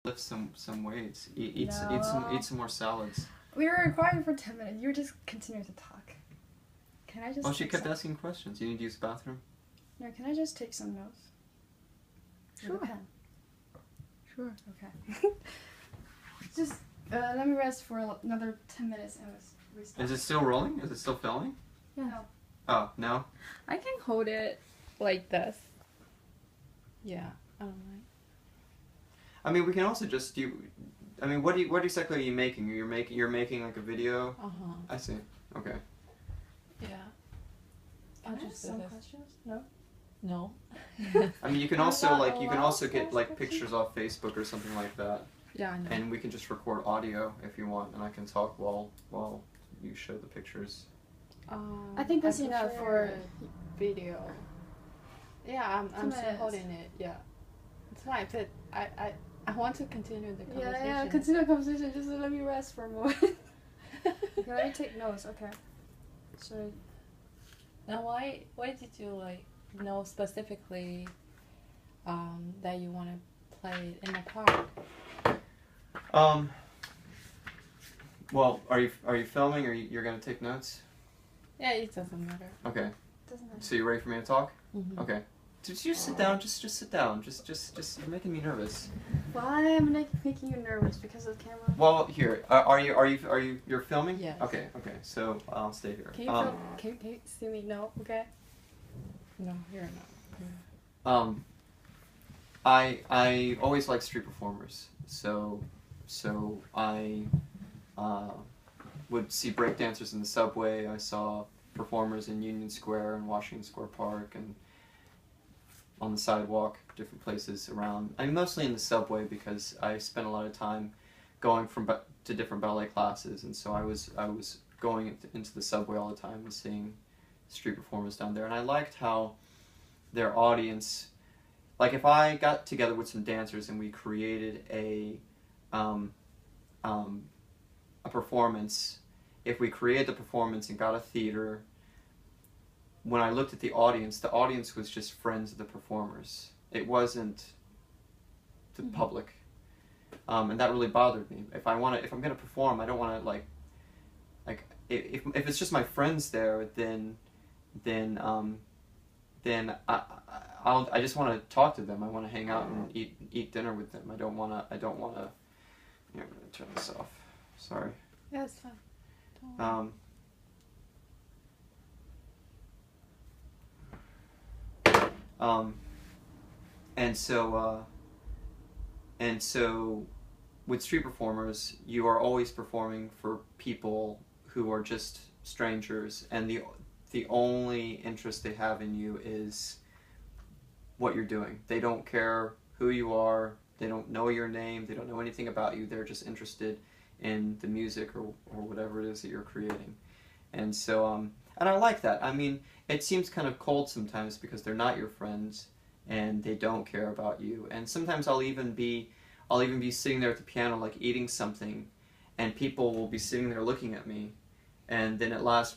lift some weights. Eat No. eat some more salads. We were recording for 10 minutes. You were just continuing to talk. Can I just? Oh, she take kept some? asking questions. You need to use the bathroom? No, can I just take some notes? Sure. With a pen. Sure. Okay. Just let me rest for another 10 minutes and we start. Is it still rolling? Is it still filming? Yeah. No. Oh, no? I can hold it like this. Yeah, I don't mind. I mean, we can also just do. I mean, what exactly are you making? You're making like a video. I see. Okay. Yeah. Can I'll I just ask do some this. questions? No. No. I mean, you can I also got like a you can lot also of get like questions. pictures off Facebook or something like that, Yeah, I know. and we can just record audio if you want, and I can talk while you show the pictures. I think that's enough prefer for video. Yeah, I'm still minutes. holding it. Yeah, it's fine. But I want to continue the conversation. Yeah, continue the conversation. Just let me rest for a moment. Okay, let me take notes. Okay. So Now, why did you like know specifically that you want to play in the park? Well, are you filming or you're gonna take notes? Yeah, it doesn't matter. Okay. doesn't matter. So you ready for me to talk? Mm-hmm. Okay. Just you sit down. Just sit down. Just you're making me nervous. Why am I making you nervous because of the camera? Well, here. You're filming? Yes. Okay. So I'll stay here. Can you film? Can you see me? No. Okay. No, you're not. I always like street performers. So I would see breakdancers in the subway. I saw performers in Union Square and Washington Square Park and on the sidewalk, different places around. I mean, mostly in the subway because I spent a lot of time going to different ballet classes, and so I was going into the subway all the time and seeing street performers down there. And I liked how their audience, like if I got together with some dancers and we created a performance, if we created the performance and got a theater, when I looked at the audience was just friends of the performers. It wasn't the public, and that really bothered me. If I'm gonna perform, I don't want to like if it's just my friends there, then I just want to talk to them. I want to hang out and eat dinner with them. I don't want to. Here, I'm gonna turn this off. Sorry. Yeah, it's fine. Don't worry. And so with street performers, you are always performing for people who are just strangers, and the only interest they have in you is what you're doing. They don't care who you are. They don't know your name. They don't know anything about you. They're just interested in the music or whatever it is that you're creating. And so, and I like that. I mean, it seems kind of cold sometimes because they're not your friends and they don't care about you. And sometimes I'll even be sitting there at the piano like eating something, and people will be sitting there looking at me, and then at last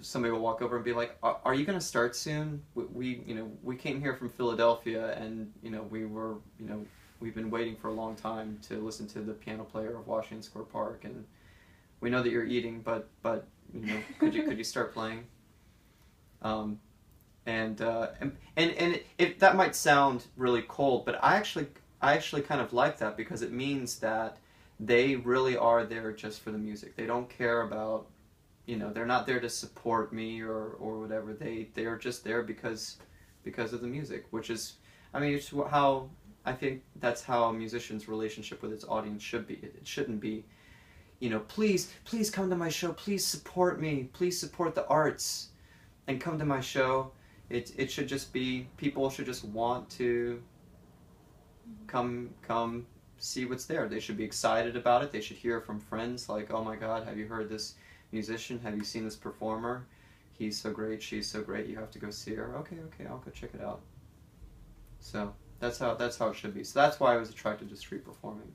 somebody will walk over and be like, "Are you going to start soon? We came here from Philadelphia, and we've been waiting for a long time to listen to the piano player of Washington Square Park, and we know that you're eating, but could you start playing?" And that might sound really cold, but I actually kind of like that because it means that they really are there just for the music. They don't care about, they're not there to support me or whatever. They are just there because of the music, which is, I mean, it's how I think that's how a musician's relationship with its audience should be. It shouldn't be, please come to my show, please support me, please support the arts, and come to my show. It should just be, people should just want to come see what's there. They should be excited about it. They should hear from friends like, "Oh my God, have you heard this musician? Have you seen this performer? He's so great, she's so great, you have to go see her." Okay, I'll go check it out. So that's how it should be. So that's why I was attracted to street performing.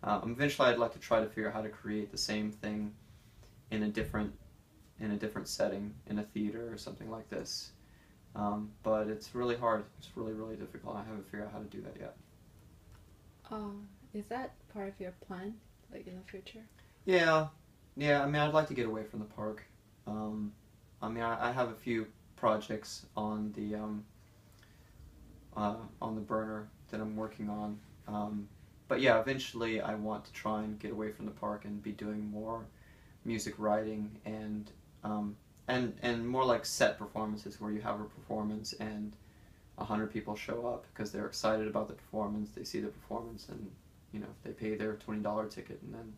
Eventually I'd like to try to figure out how to create the same thing in a different setting, in a theater or something like this. But it's really hard. It's really, really difficult. I haven't figured out how to do that yet. Is that part of your plan, like in the future? Yeah, yeah. I mean, I'd like to get away from the park. I mean, I have a few projects on the burner that I'm working on. But yeah, eventually I want to try and get away from the park and be doing more music writing and more like set performances where you have a performance and 100 people show up because they're excited about the performance. They see the performance and they pay their $20 ticket and then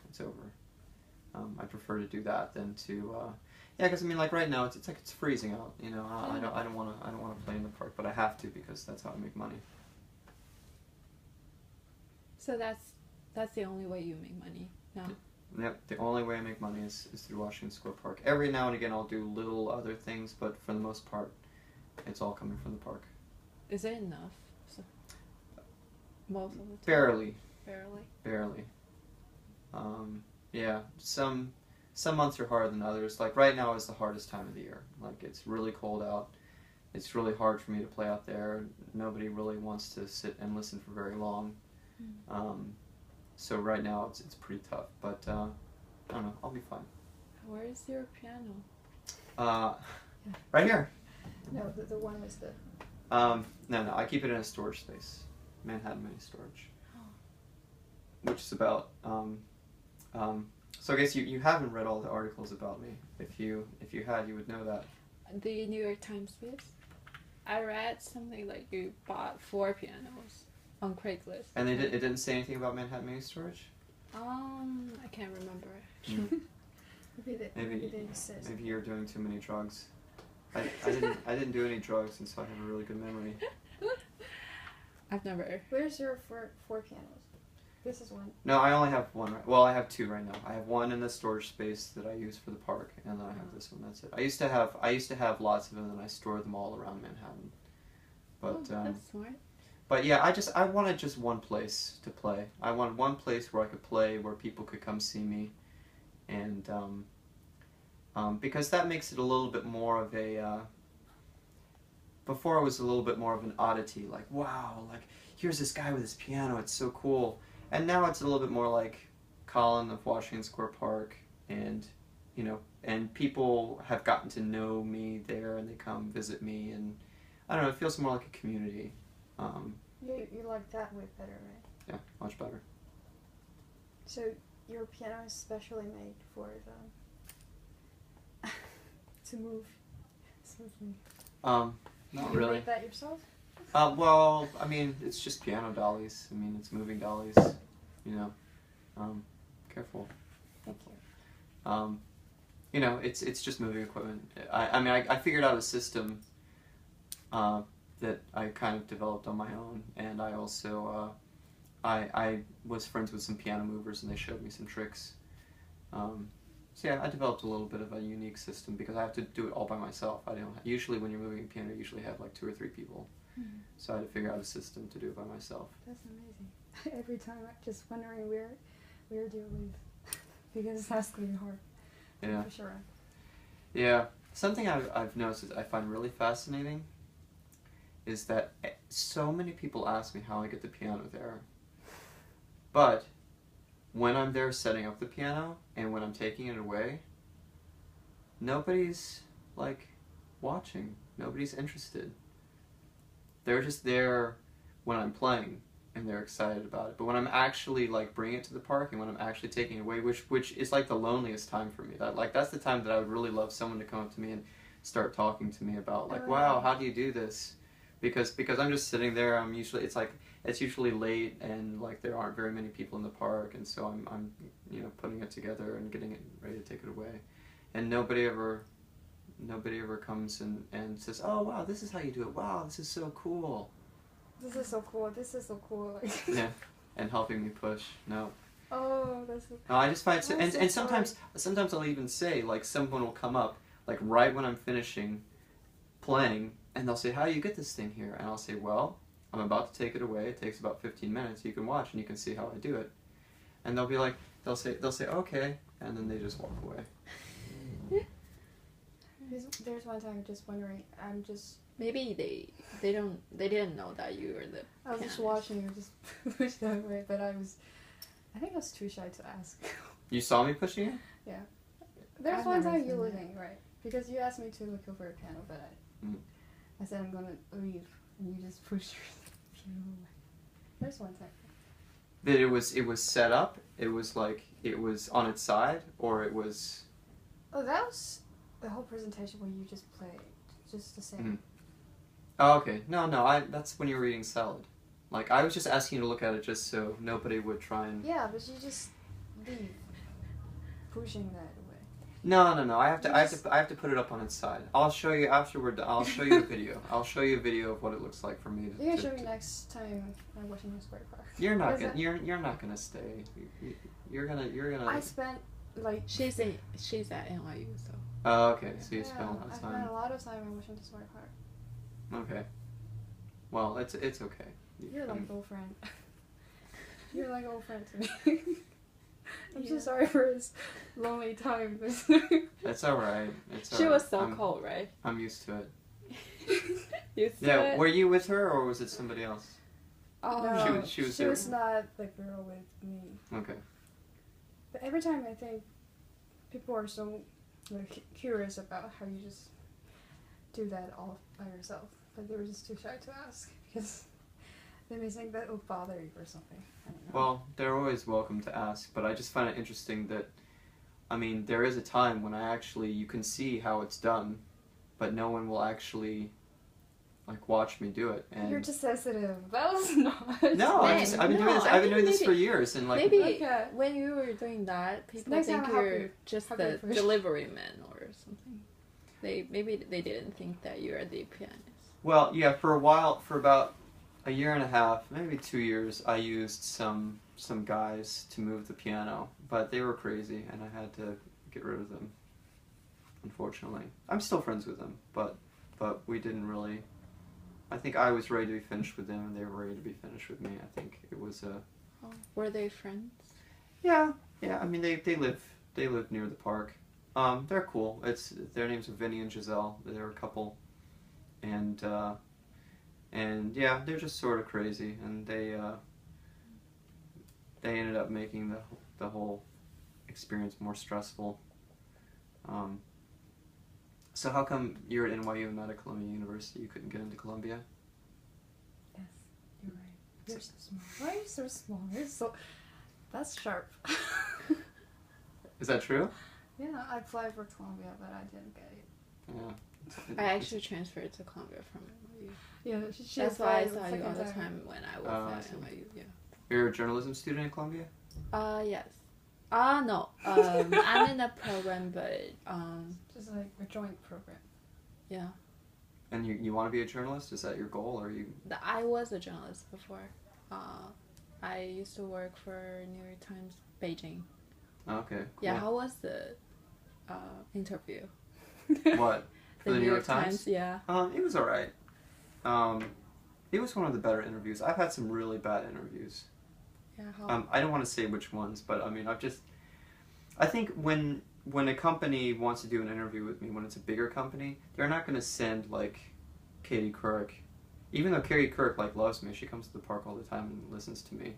it's over. I prefer to do that than to yeah, because I mean, like right now it's like it's freezing out. I don't want to play in the park, but I have to because that's how I make money. So that's the only way you make money now. Yep, the only way I make money is through Washington Square Park. Every now and again I'll do little other things, but for the most part, it's all coming from the park. Is it enough? So, most of the time. Barely. Barely. Yeah, some months are harder than others. Like right now is the hardest time of the year. Like it's really cold out. It's really hard for me to play out there. Nobody really wants to sit and listen for very long. So right now it's pretty tough, but I don't know, I'll be fine. Where is your piano? Right here. No, the one with the... No, I keep it in a storage space. Manhattan Mini Storage. Which is about, so I guess you haven't read all the articles about me. If you had, you would know that. The New York Times list? I read something like you bought 4 pianos on Craigslist. And it didn't say anything about Manhattan Mini Storage? I can't remember. Maybe you're doing too many drugs. I didn't do any drugs, and so I have a really good memory. I've never. Where's your four pianos? This is one. No, I only have one. Well, I have 2 right now. I have one in the storage space that I use for the park, and then I have this one. That's it. I used to have lots of them, and I stored them all around Manhattan. But that's smart. But yeah, I wanted just one place to play. I wanted one place where I could play, where people could come see me, and because that makes it a little bit more of a. Before it was a little bit more of an oddity, like wow, like here's this guy with his piano, it's so cool. And now it's a little bit more like Colin of Washington Square Park, and and people have gotten to know me there, and they come visit me, and I don't know, it feels more like a community. You like that way better, right? Yeah, much better. So your piano is specially made for the to move smoothly. Not you really. made that yourself? Well, I mean, it's just piano dollies. I mean, it's moving dollies. Careful. Thank you. It's just moving equipment. I figured out a system that I kind of developed on my own, and I also I was friends with some piano movers, and they showed me some tricks. So yeah, I developed a little bit of a unique system because I have to do it all by myself. I don't usually when you're moving a piano, you usually have like 2 or 3 people. Mm-hmm. So I had to figure out a system to do it by myself. That's amazing. Every time I'm just wondering where do you live because that's gonna be hard. Yeah. For sure. Yeah. Something I've noticed I find really fascinating is that so many people ask me how I get the piano there. But when I'm there setting up the piano and when I'm taking it away, nobody's like watching. Nobody's interested. They're just there when I'm playing and they're excited about it. But when I'm actually like bringing it to the park and when I'm actually taking it away, which is like the loneliest time for me. That's the time that I would really love someone to come up to me and start talking to me about like, wow, how do you do this? Because I'm just sitting there. It's usually late and like there aren't very many people in the park, and so I'm putting it together and getting it ready to take it away, and nobody ever comes and says, oh wow, this is how you do it. Wow, this is so cool. This is so cool. This is so cool. Yeah, and helping me push. No. Oh, that's. No, I just find it, and sometimes I'll even say like someone will come up like right when I'm finishing playing, and they'll say, how do you get this thing here? And I'll say, well, I'm about to take it away. It takes about 15 minutes. You can watch and you can see how I do it. And they'll be like, they'll say okay, and then they just walk away. There's one time just wondering, I'm just Maybe they didn't know that you were the. I was just pianist. watching you just push that way, but I think I was too shy to ask. You saw me pushing it? There's I've one never time seen you that. leaving, right? Because you asked me to look over a piano, but Mm. I said I'm gonna leave, and you just pushed your piano away. There's one time. That it was set up. It was like it was on its side, or it was. Oh, that was the whole presentation where you just played, just the same. Mhm. Oh, okay. No. That's when you were eating salad. Like I was just asking you to look at it just so nobody would try and. Yeah, but you just leave, pushing that away. No. I have to put it up on its side. I'll show you afterward. I'll show you a video. I'll show you a video of what it looks like for me. You can show me next time I'm watching the Square Park. You're not Is gonna. it- You're not gonna stay. You're gonna. I spent like. She's at NYU, so. Oh, okay. So you spent a lot I of spent time. a lot of time watching the Square Park. Okay. Well, it's okay. You're like old friend. You're like old friend to me. I'm so sorry for his lonely time. It's all right. It's all She right. was so I'm, cold, right? I'm used to it. You said Yeah. it? Were you with her or was it somebody else? Oh, No, She was she there. was not the girl with me. Okay. But every time I think people are so like, curious about how you just do that all by yourself, but they were just too shy to ask because they may think that will bother you or something. I don't know. Well, they're always welcome to ask, but I just find it interesting that, I mean, there is a time when you can see how it's done, but no one will actually, like, watch me do it. And You're just sensitive. That was not. no, Man, I've been doing no, this. I I've been think doing this for maybe- years, and like, maybe Okay. when you were doing that, people Next think time I'll help you're you. just Help the you push. delivery man or something. Maybe they didn't think that you are the pianist. well, yeah, for a while, for about a year and a half, maybe 2 years, I used some guys to move the piano, but they were crazy, and I had to get rid of them. Unfortunately, I'm still friends with them, but we didn't really. I think I was ready to be finished with them, and they were ready to be finished with me. I think it was a. Oh, were they friends? Yeah. I mean, they live near the park. They're cool. Their names are Vinny and Giselle. They're a couple, and yeah, they're just sort of crazy, and they ended up making the whole experience more stressful. So how come you're at NYU and not at Columbia University? You couldn't get into Columbia? Yes, you're right. You're so small. Why are you so small? You're so. That's sharp. Is that true? Yeah, I applied for Columbia, but I didn't get it. Yeah. I actually transferred to Columbia from NYU. Yeah, she That's why I applied saw the you all second the time when I was Oh, I at see. NYU. Yeah. You're a journalism student at Columbia? Yes. No. I'm in a program, but Just like a joint program. yeah. And you want to be a journalist? Is that your goal, or you? I was a journalist before. I used to work for New York Times Beijing. Oh, okay. Cool. Yeah, how was the interview? What? For the New York Times? Yeah. It was alright. It was one of the better interviews. I've had some really bad interviews. Yeah. How? I don't want to say which ones, but I mean, I think when a company wants to do an interview with me, when it's a bigger company, they're not going to send like Katie Couric, even though Katie Couric like loves me. She comes to the park all the time and listens to me,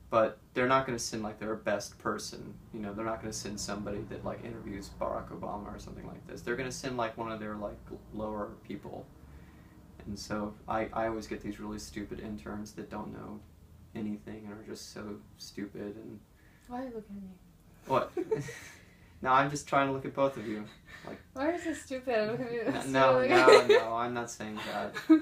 but they're not going to send like their best person. You know, they're not going to send somebody that like interviews Barack Obama or something like this. They're going to send like one of their like lower people. And so I always get these really stupid interns that don't know anything and are just so stupid and Why are you looking at me? what? No, I'm just trying to look at both of you. Why are you so stupid? Look at me. No, I'm not saying that.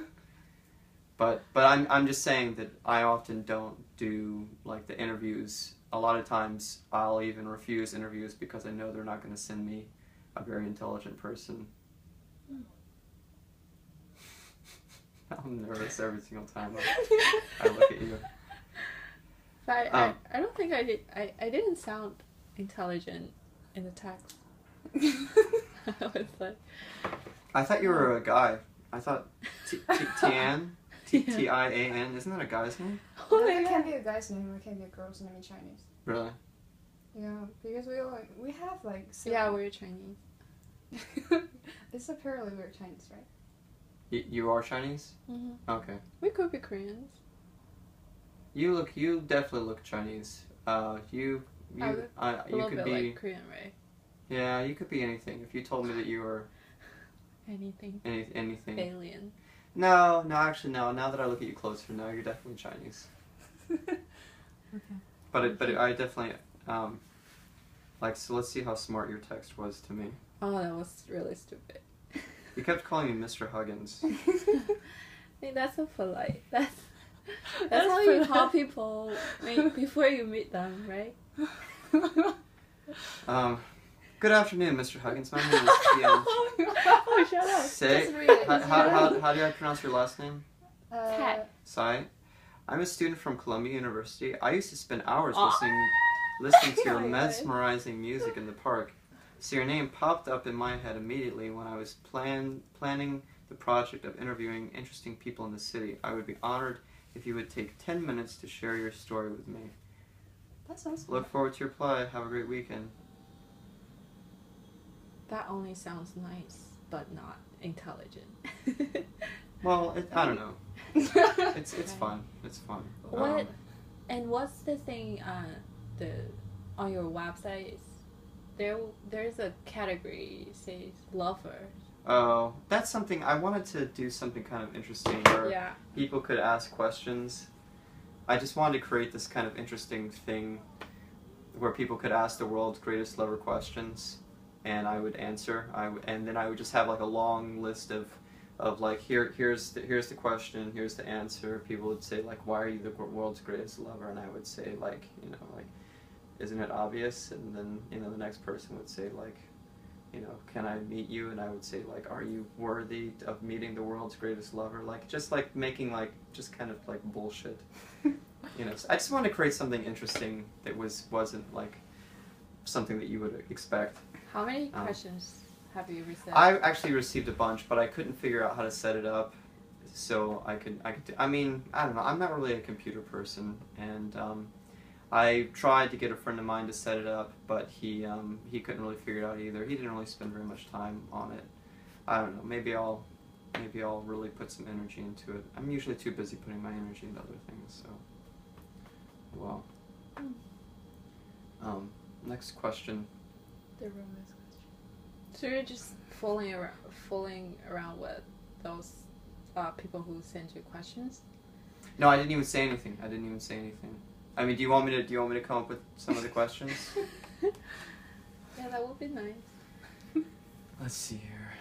But I'm just saying that I often don't do like the interviews. A lot of times I'll even refuse interviews because I know they're not going to send me a very intelligent person. I'm nervous every single time I look at you. I don't think I did. I didn't sound intelligent in the text. I was like, I thought you were a guy. I thought Tian, Tian, isn't that a guy's name? oh No, my it god. can be a guy's name or it can be a girl's name in Chinese. Really? Yeah, because we have like. Yeah, we're Chinese. It's apparently we're Chinese, right? You are Chinese? Mm-hmm. Okay. We could be Koreans. You definitely look Chinese. You could bit be, like Korean, right? yeah, you could be anything. If you told me that you were Anything. anything. Alien. No, actually no. Now that I look at you closer, no, you're definitely Chinese. Okay. But I definitely like, so let's see how smart your text was to me. Oh, that was really stupid. You kept calling me Mr. Huggins. Hey, that's so polite. That's how you polite. call people before you meet them, right? Good afternoon, Mr. Huggins. My name is Ian. Oh, shut up. Say, Just read it. how do I pronounce your last name? Cat. Sai. I'm a student from Columbia University. I used to spend hours Oh. listening to your Oh my God. mesmerizing music in the park. So your name popped up in my head immediately when I was planning the project of interviewing interesting people in the city. I would be honored if you would take 10 minutes to share your story with me. That sounds Look forward to your reply. Have a great weekend. That only sounds nice, but not intelligent. Well, I don't know. It's Okay. fun. It's fun. What? And what's the thing? On your website, there's a category says lover. Oh, that's something I wanted to do, something kind of interesting where Yeah. people could ask questions. I just wanted to create this kind of interesting thing where people could ask the world's greatest lover questions, and I would answer. And then I would just have like a long list of like, here's the question, here's the answer. People would say like, why are you the world's greatest lover? And I would say like, like, isn't it obvious? And then the next person would say like, can I meet you? And I would say like, are you worthy of meeting the world's greatest lover? Like, just like making like, just kind of like bullshit. So I just wanted to create something interesting that wasn't like something that you would expect. How many questions have you received? I actually received a bunch, but I couldn't figure out how to set it up, so I don't know. I'm not really a computer person, and I tried to get a friend of mine to set it up, but he couldn't really figure it out either. He didn't really spend very much time on it. I don't know. Maybe I'll really put some energy into it. I'm usually too busy putting my energy into other things. So, well. Next question. The romance question. So you're just fooling around with those people who send you questions? No, I didn't even say anything. I mean, do you want me to come up with some of the questions? Yeah, that would be nice. Let's see here.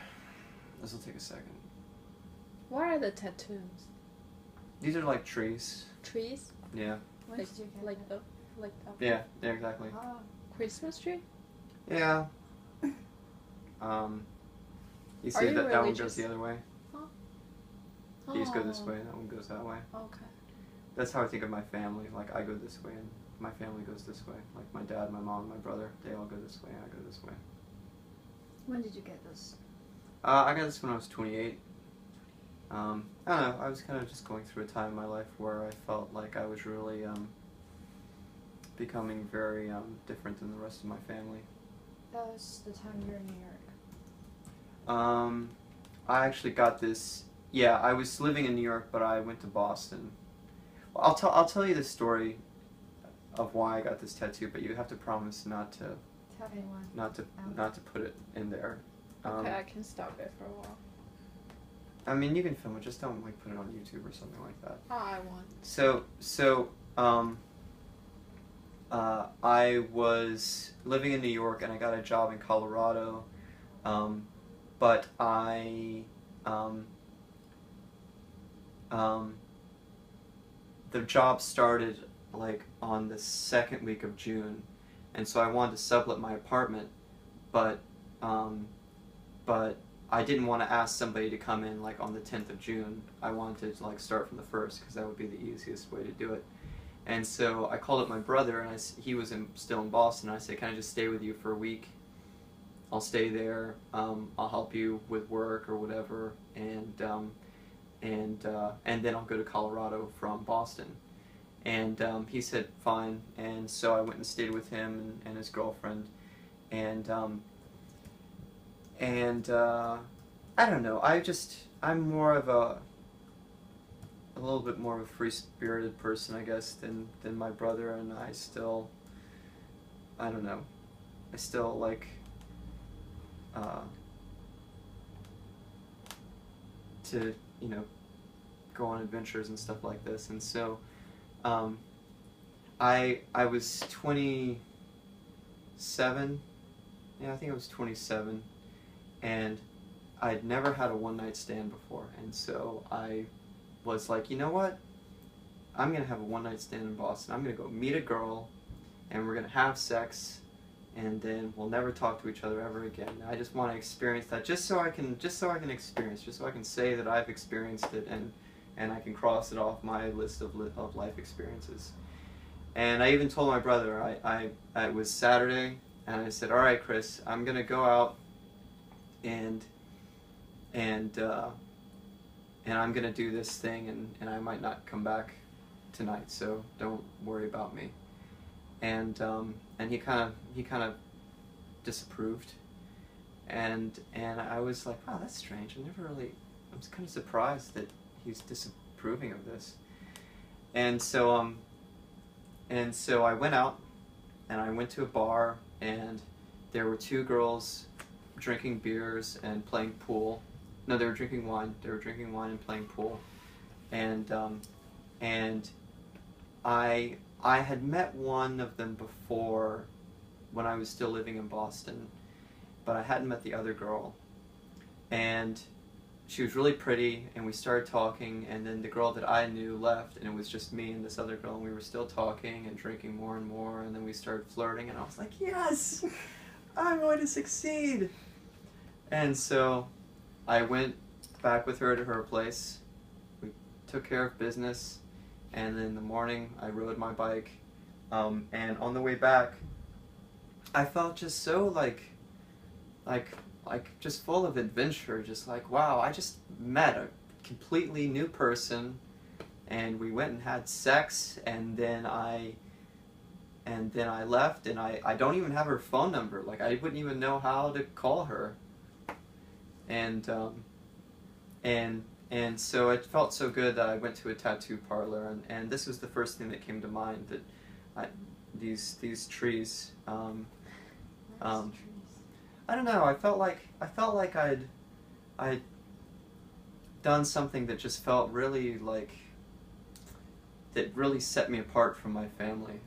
This will take a second. What are the tattoos? These are like trees. Trees? Yeah. When did you get Like that? the Yeah, exactly. Oh. Christmas tree? Yeah. You see you that one religious? goes the other way. These go this way, and that one goes that way. Okay. That's how I think of my family. Like, I go this way, and my family goes this way. Like, my dad, my mom, my brother, they all go this way, I go this way. When did you get this? I got this when I was 28. I don't know, I was kind of just going through a time in my life where I felt like I was really becoming very different than the rest of my family. That was the time you were in New York. I actually got this. Yeah, I was living in New York, but I went to Boston. Well, I'll tell you the story of why I got this tattoo, but you have to promise not to Tell anyone. not to put it in there. Okay, I can stop it for a while. I mean, you can film it. Just don't like put it on YouTube or something like that. Oh, I want. I was living in New York and I got a job in Colorado, but the job started like on the second week of June, and so I wanted to sublet my apartment, but I didn't want to ask somebody to come in like on the 10th of June. I wanted to like start from the 1st because that would be the easiest way to do it. And so I called up my brother, and he was still in Boston. And I said, "Can I just stay with you for a week? I'll stay there. I'll help you with work or whatever, and then I'll go to Colorado from Boston." And he said, "Fine." And so I went and stayed with him and his girlfriend, and I don't know. I'm more of a little bit more of a free-spirited person, I guess, than my brother, and I still, I don't know, I still like to, you know, go on adventures and stuff like this. And so I was 27, yeah, I think I was 27, and I'd never had a one-night stand before, and so I was like, you know what, I'm going to have a one-night stand in Boston. I'm going to go meet a girl, and we're going to have sex, and then we'll never talk to each other ever again. I just want to experience that, just so I can experience, just so I can say that I've experienced it, and I can cross it off my list of life experiences. And I even told my brother, it was Saturday, and I said, all right, Chris, I'm going to go out and I'm going to do this thing, and I might not come back tonight, so don't worry about me. And he kind of disapproved, and I was like, wow, that's strange. I was kind of surprised that he's disapproving of this. And so I went out, and I went to a bar, and there were two girls drinking beers and playing pool. No, they were drinking wine. They were drinking wine and playing pool, and I had met one of them before when I was still living in Boston, but I hadn't met the other girl. And she was really pretty, and we started talking, and then the girl that I knew left, and it was just me and this other girl, and we were still talking and drinking more and more, and then we started flirting, and I was like, yes, I'm going to succeed. And so I went back with her to her place. We took care of business, and then in the morning I rode my bike, and on the way back I felt just so like just full of adventure, just like, wow, I just met a completely new person, and we went and had sex, and then I left, and I don't even have her phone number. Like, I wouldn't even know how to call her. And so it felt so good that I went to a tattoo parlor, and this was the first thing that came to mind, that these trees. I don't know. I felt like I'd done something that just felt really that really set me apart from my family.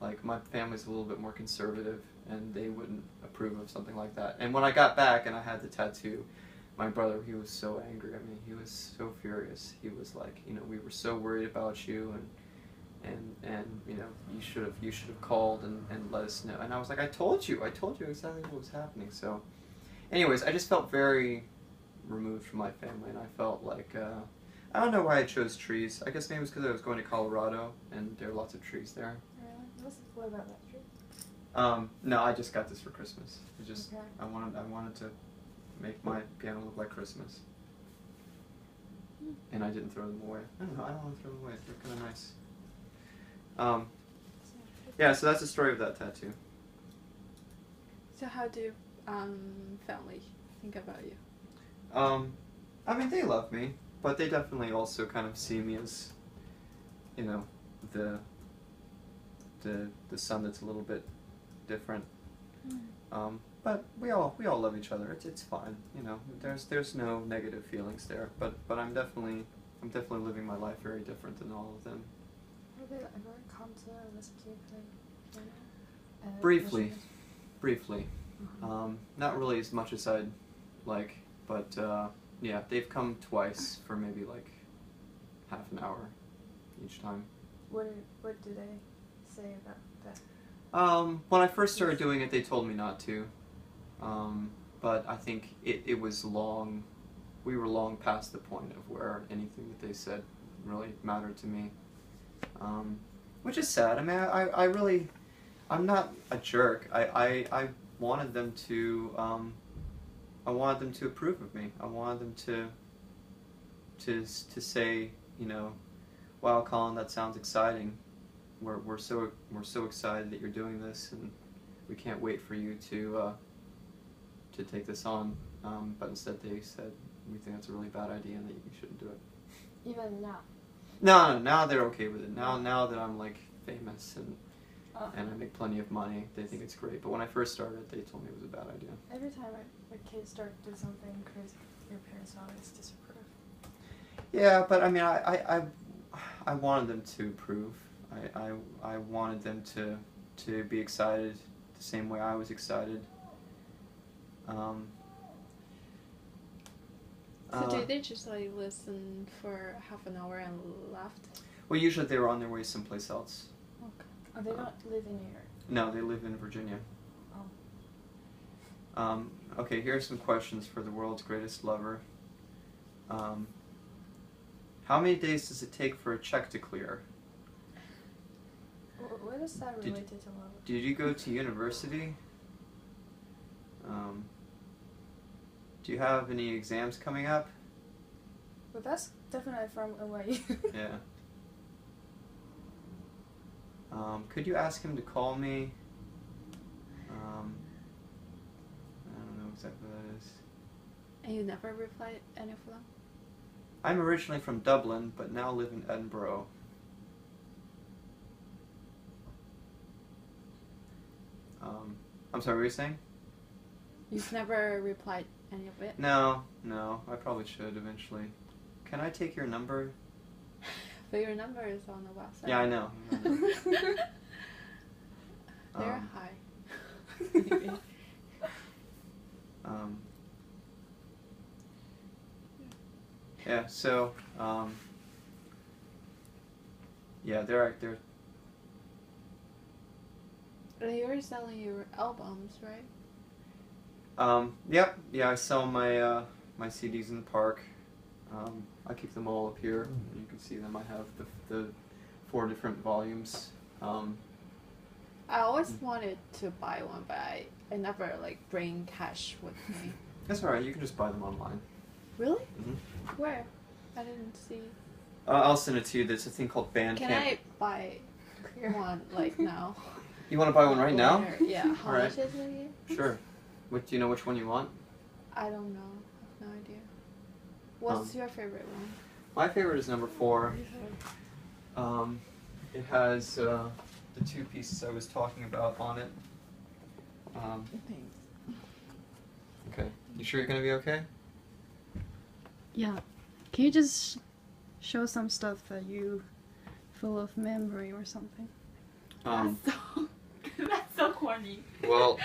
Like my family's a little bit more conservative, and they wouldn't approve of something like that. And when I got back and I had the tattoo, my brother, he was so angry at me. He was so furious. He was like, you know, we were so worried about you, and you know, you should have called and let us know. And I was like, I told you exactly what was happening. So anyways, I just felt very removed from my family, and I felt like I don't know why I chose trees. I guess maybe it was because I was going to Colorado, and there are lots of trees there. What about that tree? No, I just got this for Christmas. It just, okay. I wanted to make my piano look like Christmas, and I didn't throw them away. I don't want to throw them away. They're kind of nice. Yeah, so that's the story of that tattoo. So how do family think about you? I mean, they love me, but they definitely also kind of see me as, you know, the son that's a little bit different. But we all love each other. It's fine, you know. There's no negative feelings there. But I'm definitely living my life very different than all of them. Have they ever come to listen to you play piano? Briefly. Mm-hmm. Not really as much as I'd like, but yeah, they've come twice for maybe like half an hour each time. What do they say about that? When I first started doing it, they told me not to, but I think it was long. We were long past the point of where anything that they said really mattered to me, which is sad. I mean, I really, I'm not a jerk. I wanted them to, I wanted them to approve of me. I wanted them to say, you know, wow, Colin, that sounds exciting. We're so excited that you're doing this, and we can't wait for you to take this on. But instead they said, we think that's a really bad idea and that you shouldn't do it. Even now. No, now they're okay with it. Now that I'm like famous and Oh. I make plenty of money, they think it's great. But when I first started, they told me it was a bad idea. Every time a kid starts to do something crazy, your parents always disapprove. Yeah, but I mean, I wanted them to approve. I wanted them to be excited the same way I was excited. So did they just like listen for half an hour and left? Well, usually they were on their way someplace else. Okay. Oh, they don't live in New York. No, they live in Virginia. Oh. Okay, here are some questions for the world's greatest lover. How many days does it take for a check to clear? What is that related to love? Did you go to university? Do you have any exams coming up? But that's definitely from NYU. Yeah. Could you ask him to call me? I don't know exactly what that is. And you never replied any of them? I'm originally from Dublin, but now live in Edinburgh. I'm sorry, what were you saying? You've never replied any of it? No, I probably should eventually. Can I take your number? But your number is on the website. Yeah, I know. They're Um, high. Yeah, so, yeah, they're And you're selling your albums, right? Yep, yeah, I sell my my CDs in the park. I keep them all up here. You can see them. I have the 4 different volumes. I always wanted to buy one, but I never like bring cash with me. That's alright. You can just buy them online. Really? Mm-hmm. Where? I didn't see. I'll send it to you. There's a thing called Bandcamp. Can I buy one like now? You want to buy one right now? Later. Yeah. How Alright. much is it again? Sure. What do you know? Which one you want? I don't know. I have no idea. What's your favorite one? My favorite is number 4. It has the 2 pieces I was talking about on it. Okay. You sure you're gonna be okay? Yeah. Can you just show some stuff that you full of memory or something? That's so corny. Well,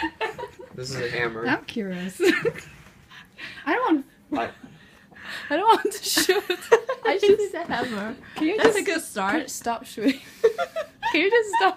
this is a hammer. I'm curious. I don't want to shoot. I should say hammer. Can you That's just a good start. stop shooting? Can you just stop